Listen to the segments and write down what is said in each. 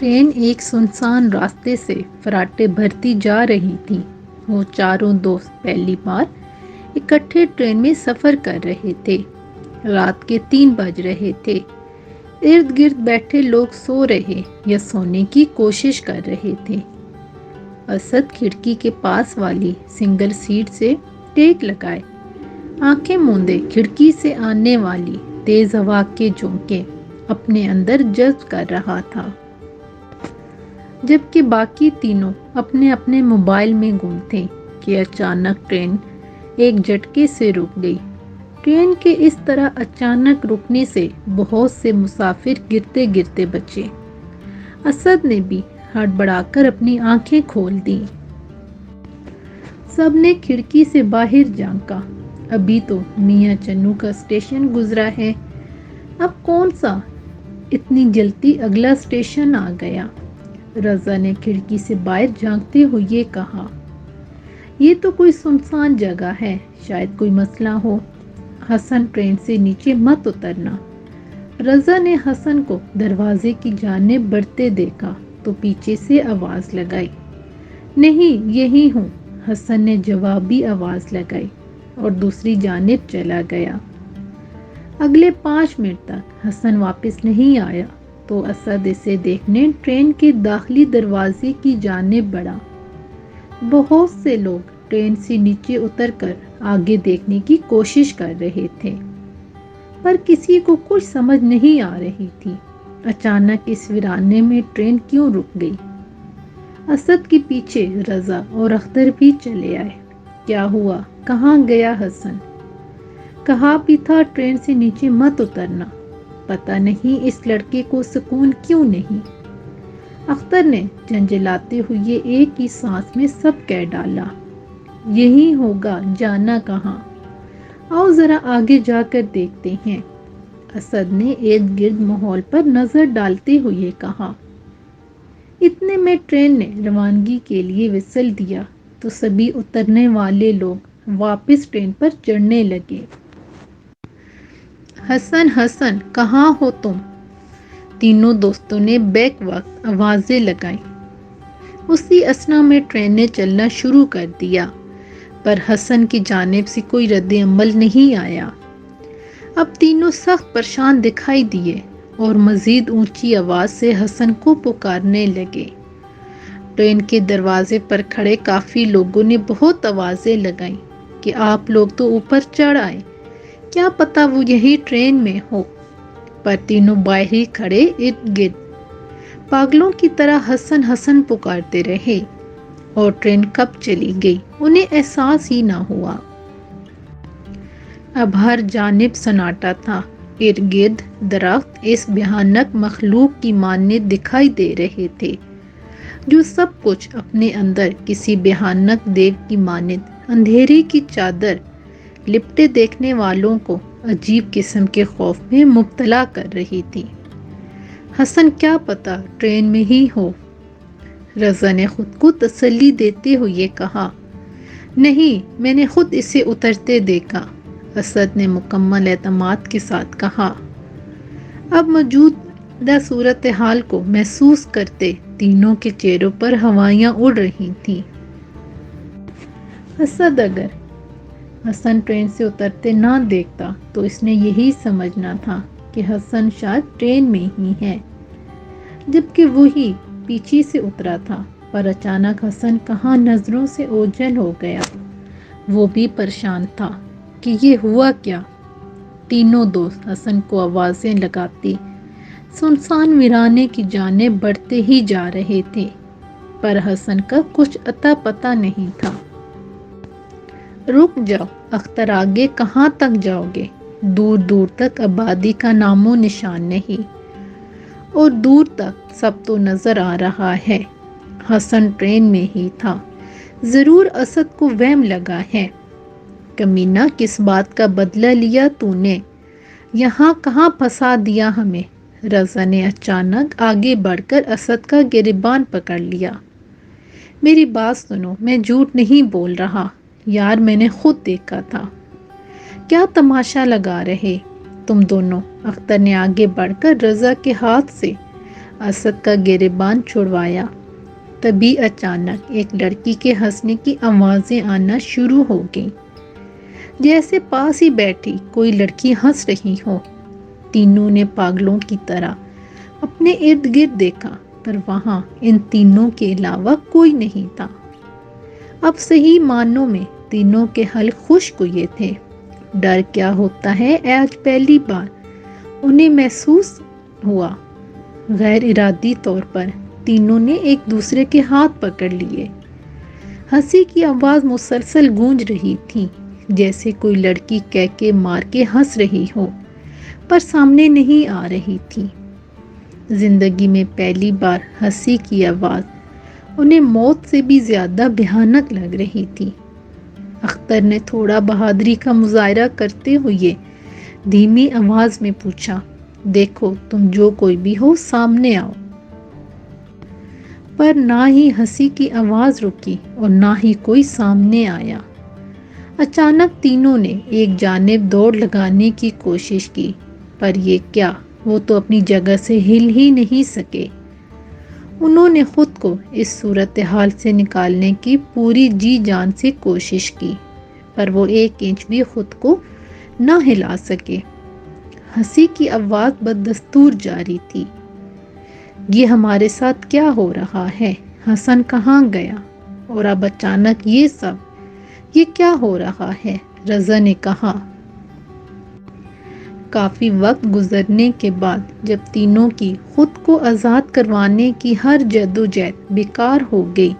Train ایک سنسان راستے سے فراٹے بھرتی جا رہی تھی۔ وہ چاروں دوست پہلی بار اکٹھے ٹرین میں سفر کر رہے تھے۔ رات کے 3 بج رہے تھے۔ ارد گرد بیٹھے لوگ سو رہے یا سونے کی کوشش کر رہے تھے۔ اسد کھڑکی کے پاس والی سنگل سیٹ سے ٹیک لگائے، آنکھیں موندے کھڑکی سے آنے والی تیز ہوا کے جھونکے اپنے اندر جذب کر رہا تھا، جبکہ باقی تینوں اپنے اپنے موبائل میں گم تھے کہ اچانک ٹرین ایک جھٹکے سے رک گئی۔ ٹرین کے اس طرح اچانک رکنے سے بہت سے مسافر گرتے گرتے بچے۔ اسد نے بھی ہڑبڑا کر اپنی آنکھیں کھول دیں۔ سب نے کھڑکی سے باہر جھانکا۔ ابھی تو میاں چنو کا اسٹیشن گزرا ہے، اب کون سا اتنی جلدی اگلا اسٹیشن آ گیا؟ رضا نے کھڑکی سے باہر جھانکتے ہوئے کہا۔ یہ تو کوئی سنسان جگہ ہے، شاید کوئی مسئلہ ہو۔ حسن، ٹرین سے نیچے مت اترنا۔ رضا نے حسن کو دروازے کی جانب بڑھتے دیکھا تو پیچھے سے آواز لگائی۔ نہیں، یہی ہوں، حسن نے جوابی آواز لگائی اور دوسری جانب چلا گیا۔ اگلے 5 منٹ تک حسن واپس نہیں آیا تو اسد اسے دیکھنے ٹرین کے داخلی دروازے کی جانب بڑھا۔ بہت سے لوگ ٹرین سے نیچے اتر کر آگے دیکھنے کی کوشش کر رہے تھے، پر کسی کو کچھ سمجھ نہیں آ رہی تھی۔ اچانک اس ویرانے میں ٹرین کیوں رک گئی؟ اسد کے پیچھے رضا اور اختر بھی چلے آئے۔ کیا ہوا؟ کہاں گیا حسن؟ کہا بھی تھا ٹرین سے نیچے مت اترنا، پتہ نہیں اس لڑکے کو سکون کیوں نہیں۔ اختر نے جھنجھلاتے ہوئے ایک ہی سانس میں سب کہہ ڈالا۔ یہی ہوگا، جانا کہاں؟ آؤ ذرا آگے جا کر دیکھتے ہیں۔ اسد نے ارد گرد ماحول پر نظر ڈالتے ہوئے کہا۔ اتنے میں ٹرین نے روانگی کے لیے وسل دیا تو سبھی اترنے والے لوگ واپس ٹرین پر چڑھنے لگے۔ حسن، حسن، کہاں ہو تم؟ تینوں دوستوں نے بیک وقت آوازیں لگائیں۔ اسی اثنا میں ٹرین نے چلنا شروع کر دیا، پر حسن کی جانب سے کوئی رد عمل نہیں آیا۔ اب تینوں سخت پریشان دکھائی دیے اور مزید اونچی آواز سے حسن کو پکارنے لگے۔ ٹرین کے دروازے پر کھڑے کافی لوگوں نے بہت آوازیں لگائیں کہ آپ لوگ تو اوپر چڑھ آئے، کیا پتہ وہ یہی ٹرین میں ہو۔ پر تینوں باہر ہی کھڑے ارد گرد پاگلوں کی طرح حسن حسن پکارتے رہے، اور ٹرین کب چلی گئی انہیں احساس ہی نہ ہوا۔ اب ہر جانب سناٹا تھا۔ ارد گرد درخت اس بھیانک مخلوق کی مانند دکھائی دے رہے تھے، جو سب کچھ اپنے اندر کسی بھیانک دیو کی مانند اندھیرے کی چادر لپٹے دیکھنے والوں کو عجیب قسم کے خوف میں مبتلا کر رہی تھی۔ حسن، کیا پتہ ٹرین میں ہی ہو، رضا نے خود کو تسلی دیتے ہوئے کہا۔ نہیں، میں نے خود اسے اترتے دیکھا، اسد نے مکمل اعتماد کے ساتھ کہا۔ اب موجودہ صورتحال کو محسوس کرتے تینوں کے چہروں پر ہوائیاں اڑ رہی تھیں۔ اسد اگر حسن ٹرین سے اترتے نہ دیکھتا تو اس نے یہی سمجھنا تھا کہ حسن شاید ٹرین میں ہی ہے، جبکہ وہی پیچھے سے اترا تھا۔ پر اچانک حسن کہاں نظروں سے اوجھل ہو گیا۔ وہ بھی پریشان تھا کہ یہ ہوا کیا۔ تینوں دوست حسن کو آوازیں لگاتے سنسان ویرانے کی جانب بڑھتے ہی جا رہے تھے، پر حسن کا کچھ اتا پتہ نہیں تھا۔ رک جاؤ اختر، آگے کہاں تک جاؤ گے؟ دور دور تک آبادی کا نام و نشان نہیں، اور دور تک سب تو نظر آ رہا ہے حسن ٹرین میں ہی تھا۔ ضرور اسد کو وہم لگا ہے۔ کمینہ، کس بات کا بدلہ لیا تو نے؟ یہاں کہاں پھنسا دیا ہمیں؟ رضا نے اچانک آگے بڑھ کر اسد کا گریبان پکڑ لیا۔ میری بات سنو، میں جھوٹ نہیں بول رہا یار، میں نے خود دیکھا تھا۔ کیا تماشا لگا رہے تم دونوں؟ اختر نے آگے بڑھ کر رضا کے ہاتھ سے اسد کا گریبان چھڑوایا۔ تبھی اچانک ایک لڑکی کے ہنسنے کی آوازیں آنا شروع ہو گئیں، جیسے پاس ہی بیٹھی کوئی لڑکی ہنس رہی ہو۔ تینوں نے پاگلوں کی طرح اپنے ارد گرد دیکھا، پر وہاں ان تینوں کے علاوہ کوئی نہیں تھا۔ اب صحیح معنوں میں تینوں کے حلق خشک ہوئے تھے۔ ڈر کیا ہوتا ہے آج پہلی بار انہیں محسوس ہوا۔ غیر ارادی طور پر تینوں نے ایک دوسرے کے ہاتھ پکڑ لیے۔ ہنسی کی آواز مسلسل گونج رہی تھی، جیسے کوئی لڑکی کہکے مار کے ہنس رہی ہو، پر سامنے نہیں آ رہی تھی۔ زندگی میں پہلی بار ہنسی کی آواز انہیں موت سے بھی زیادہ بھیانک لگ رہی تھی۔ اختر نے تھوڑا بہادری کا مظاہرہ کرتے ہوئے دھیمی آواز میں پوچھا، دیکھو تم جو کوئی بھی ہو سامنے آؤ۔ پر نہ ہی ہنسی کی آواز رکی اور نہ ہی کوئی سامنے آیا۔ اچانک تینوں نے ایک جانب دوڑ لگانے کی کوشش کی، پر یہ کیا، وہ تو اپنی جگہ سے ہل ہی نہیں سکے۔ انہوں نے خود کو اس صورتحال سے نکالنے کی پوری جی جان سے کوشش کی، پر وہ ایک انچ بھی خود کو نہ ہلا سکے۔ ہنسی کی آواز بدستور جاری تھی، یہ ہمارے ساتھ کیا ہو رہا ہے؟ حسن کہاں گیا؟ اور اب اچانک یہ سب، یہ کیا ہو رہا ہے؟ رضا نے کہا۔ کافی وقت گزرنے کے بعد جب تینوں کی خود کو آزاد کروانے کی ہر جدوجہد بیکار ہو گئی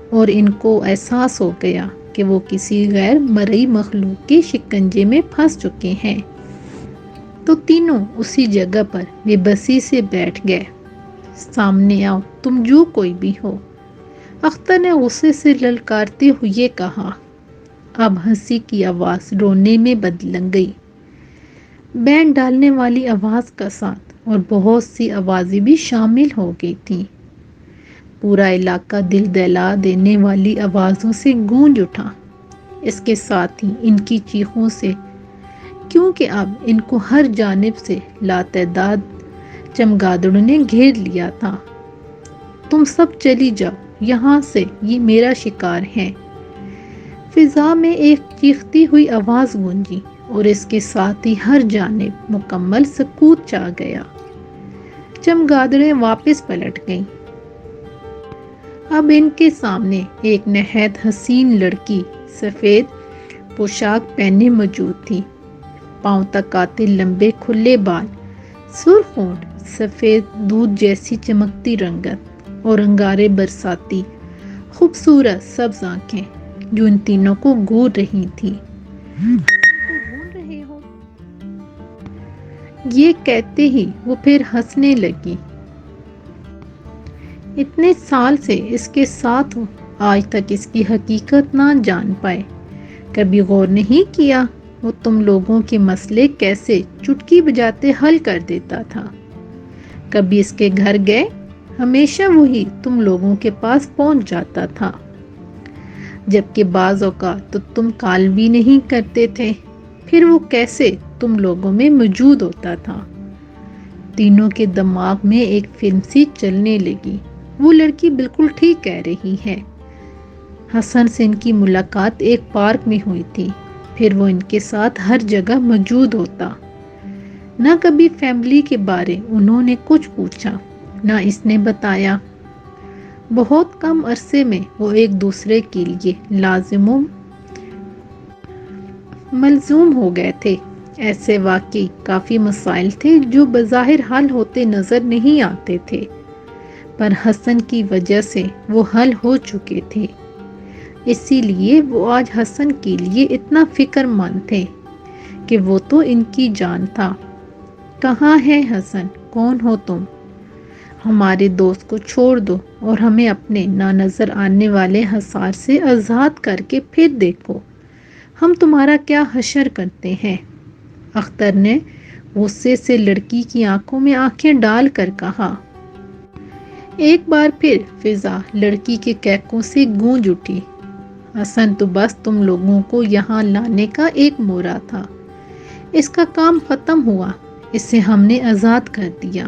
اور ان کو احساس ہو گیا کہ وہ کسی غیر مرئی مخلوق کے شکنجے میں پھنس چکے ہیں، تو تینوں اسی جگہ پر بے بسی سے بیٹھ گئے۔ سامنے آؤ تم جو کوئی بھی ہو، اختر نے غصے سے للکارتے ہوئے کہا۔ اب ہنسی کی آواز رونے میں بدل گئی۔ بینڈ ڈالنے والی آواز کا ساتھ اور بہت سی آوازیں بھی شامل ہو گئی تھیں۔ پورا علاقہ دل دہلا دینے والی آوازوں سے گونج اٹھا، اس کے ساتھ ہی ان کی چیخوں سے، کیونکہ اب ان کو ہر جانب سے لاتعداد چمگادڑوں نے گھیر لیا تھا۔ تم سب چلی جاؤ یہاں سے، یہ میرا شکار ہے۔ فضا میں ایک چیختی ہوئی آواز گونجی اور اس کے ساتھ ہی ہر جانب مکمل سکوت چھا گیا۔ چمگادڑیں واپس پلٹ گئیں۔ اب ان کے سامنے ایک نہایت حسین لڑکی سفید پوشاک پہنے موجود تھی۔ پاؤں تک آتے لمبے کھلے بال، سرخ ہونٹ، سفید دودھ جیسی چمکتی رنگت اور انگارے برساتی خوبصورت سبز آنکھیں جو ان تینوں کو گھور رہی تھیں۔ ڈھونڈ رہے ہو؟ یہ کہتے ہی وہ پھر ہنسنے لگی۔ اتنے سال سے اس کے ساتھ ہو، آج تک اس کی حقیقت نہ جان پائے۔ کبھی غور نہیں کیا وہ تم لوگوں کے مسئلے کیسے چٹکی بجاتے حل کر دیتا تھا؟ کبھی اس کے گھر گئے، ہمیشہ وہی تم لوگوں کے پاس پہنچ جاتا تھا، جبکہ بعض اوقات تو تم کال بھی نہیں کرتے تھے، پھر وہ کیسے تم لوگوں میں موجود ہوتا تھا؟ تینوں کے دماغ میں ایک فلم سی چلنے لگی۔ وہ لڑکی بالکل ٹھیک کہہ رہی ہے۔ حسن سے ان کی ملاقات ایک پارک میں ہوئی تھی، پھر وہ ان کے ساتھ ہر جگہ موجود ہوتا۔ نہ کبھی فیملی کے بارے انہوں نے کچھ پوچھا، نہ اس نے بتایا۔ بہت کم عرصے میں وہ ایک دوسرے کے لیے لازم و ملزوم ہو گئے تھے۔ ایسے واقعی کافی مسائل تھے جو بظاہر حل ہوتے نظر نہیں آتے تھے، پر حسن کی وجہ سے وہ حل ہو چکے تھے۔ اسی لیے وہ آج حسن کے لیے اتنا فکر مند تھے کہ وہ تو ان کی جان تھا۔ کہاں ہے حسن؟ کون ہو تم؟ ہمارے دوست کو چھوڑ دو اور ہمیں اپنے نہ نظر آنے والے حصار سے آزاد کر کے پھر دیکھو، ہم تمہارا کیا حشر کرتے ہیں۔ اختر نے غصے سے لڑکی کی آنکھوں میں آنکھیں ڈال کر کہا۔ ایک بار پھر فضا لڑکی کے کہکوں سے گونج اٹھی۔ حسن تو بس تم لوگوں کو یہاں لانے کا ایک مورا تھا، اس کا کام ختم ہوا، اسے ہم نے آزاد کر دیا۔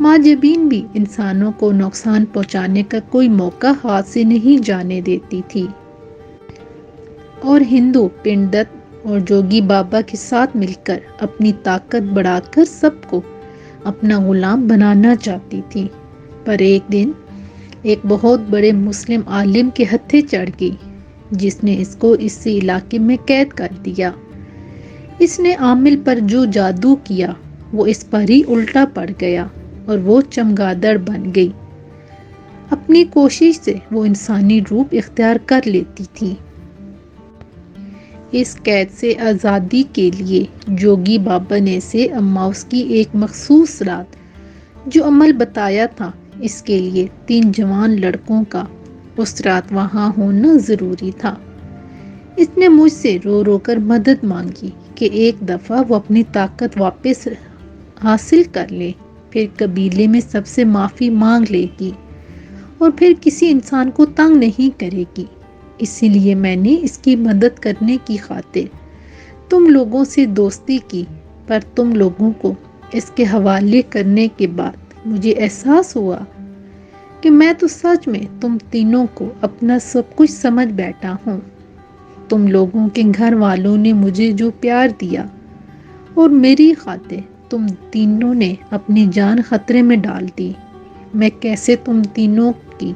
ماجبین بھی انسانوں کو نقصان پہنچانے کا کوئی موقع ہاتھ سے نہیں جانے دیتی تھی، اور ہندو پنڈت اور جوگی بابا کے ساتھ مل کر اپنی طاقت بڑھا کر سب کو اپنا غلام بنانا چاہتی تھی۔ پر ایک دن ایک بہت بڑے مسلم عالم کے ہتھے چڑھ گئی، جس نے اس کو اس علاقے میں قید کر دیا۔ اس نے عامل پر جو جادو کیا وہ اس پر ہی الٹا پڑ گیا اور وہ چمگادڑ بن گئی۔ اپنی کوشش سے وہ انسانی روپ اختیار کر لیتی تھی۔ اس قید سے آزادی کے لیے جوگی بابا نے اسے اماؤس کی ایک مخصوص رات جو عمل بتایا تھا، اس کے لیے 3 جوان لڑکوں کا اس رات وہاں ہونا ضروری تھا۔ اس نے مجھ سے رو رو کر مدد مانگی کہ ایک دفعہ وہ اپنی طاقت واپس حاصل کر لے، پھر قبیلے میں سب سے معافی مانگ لے گی اور پھر کسی انسان کو تنگ نہیں کرے گی۔ اسی لیے میں نے اس کی مدد کرنے کی خاطر تم لوگوں سے دوستی کی، پر تم لوگوں کو اس کے حوالے کرنے کے بعد مجھے احساس ہوا کہ میں تو سچ میں تم تینوں کو اپنا سب کچھ سمجھ بیٹھا ہوں۔ تم لوگوں کے گھر والوں نے مجھے جو پیار دیا اور میری خاطر تم تینوں نے اپنی جان خطرے میں ڈال دی، میں کیسے تم تینوں کی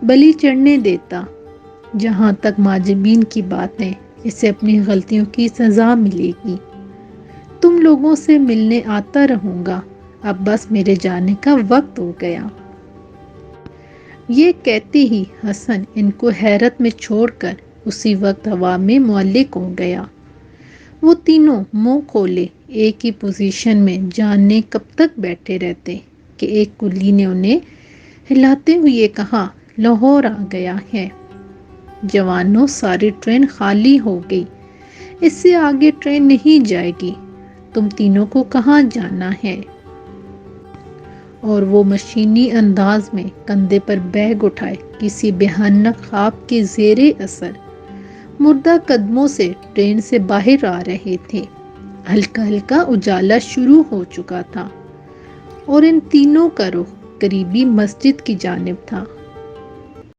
بلی چڑھنے دیتا۔ جہاں تک ماجبین کی بات ہے، اسے اپنی غلطیوں کی سزا ملے گی۔ تم لوگوں سے ملنے آتا رہوں گا، اب بس میرے جانے کا وقت ہو گیا۔ یہ کہتے ہی حسن ان کو حیرت میں چھوڑ کر اسی وقت ہوا میں معلق ہو گیا۔ وہ تینوں منہ کھولے ایک ہی پوزیشن میں جانے کب تک بیٹھے رہتے کہ ایک کلی نے انہیں ہلاتے ہوئے کہا، لاہور آ گیا ہے۔ جوانوں، ساری ٹرین خالی ہو گئی، اس سے آگے ٹرین نہیں جائے گی، تم تینوں کو کہاں جانا ہے؟ اور وہ مشینی انداز میں کندھے پر بیگ اٹھائے کسی بھیانک خواب کے زیر اثر مردہ قدموں سے ٹرین سے باہر آ رہے تھے۔ ہلکا ہلکا اجالا شروع ہو چکا تھا اور ان تینوں کا رخ قریبی مسجد کی جانب تھا۔